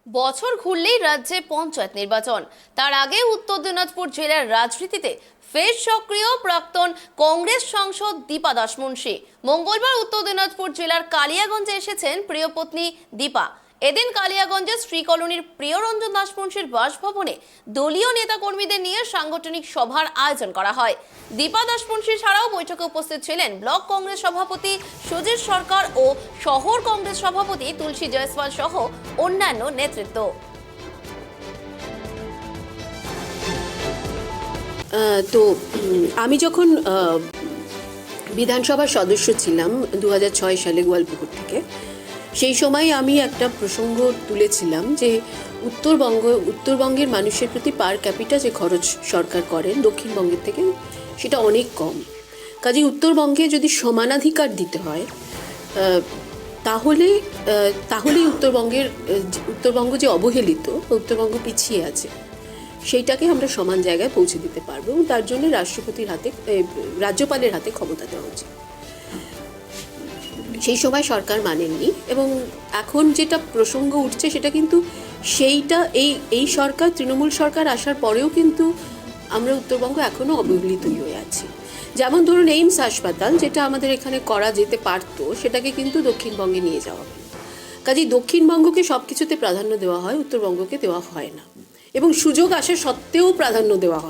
বছর ঘুরলেই রাজ্যে পঞ্চায়েত নির্বাচন। তার আগে উত্তর দিনাজপুর জেলার রাজনীতিতে ফের সক্রিয় প্রাক্তন কংগ্রেস সাংসদ দীপা দাসমুন্সী। মঙ্গলবার উত্তর দিনাজপুর জেলার কালিয়াগঞ্জে এসেছেন প্রিয়পত্নী দীপা। এদিন কালিয়াগঞ্জের শ্রীকলোনির প্রিয়রঞ্জন দাসমুন্সীর বাসভবনে দলীয় নেতাকর্মীদের নিয়ে সাংগঠনিক সভার আয়োজন করা হয়। দীপা দাসমুন্সী ছাড়াও বৈঠকে উপস্থিত ছিলেন ব্লক কংগ্রেস সভাপতি সুজিত সরকার ও শহর কংগ্রেস সভাপতি তুলসী জয়সওয়াল সহ অন্যান্য নেতৃত্ব। তো আমি যখন বিধানসভার সদস্য ছিলাম 2006 সালে গোয়ালপুকুর থেকে, সেই সময় আমি একটা প্রসঙ্গ তুলেছিলাম যে উত্তরবঙ্গের মানুষের প্রতি পার ক্যাপিটা যে খরচ সরকার করেন দক্ষিণবঙ্গের থেকে সেটা অনেক কম। কাজেই উত্তরবঙ্গে যদি সমানাধিকার দিতে হয় তাহলেই উত্তরবঙ্গ যে অবহেলিত, উত্তরবঙ্গ পিছিয়ে আছে, সেইটাকে আমরা সমান জায়গায় পৌঁছে দিতে পারবো এবং তার জন্য রাজ্যপালের হাতে ক্ষমতা দেওয়া উচিত। সেই সময় সরকার মানেননি এবং এখন যেটা প্রসঙ্গ উঠছে সেটা কিন্তু এই সরকার, তৃণমূল সরকার আসার পরেও কিন্তু আমরা উত্তরবঙ্গ এখনও অবহেলিতই হয়ে আছি। যেমন ধরুন এইমস হাসপাতাল, যেটা আমাদের এখানে করা যেতে পারতো, সেটাকে কিন্তু দক্ষিণবঙ্গে নিয়ে যাওয়া হলো। কাজেই দক্ষিণবঙ্গকে সব কিছুতে প্রাধান্য দেওয়া হয়, উত্তরবঙ্গকে দেওয়া হয় না এবং সুযোগ আসা সত্ত্বেও প্রাধান্য দেওয়া হয়।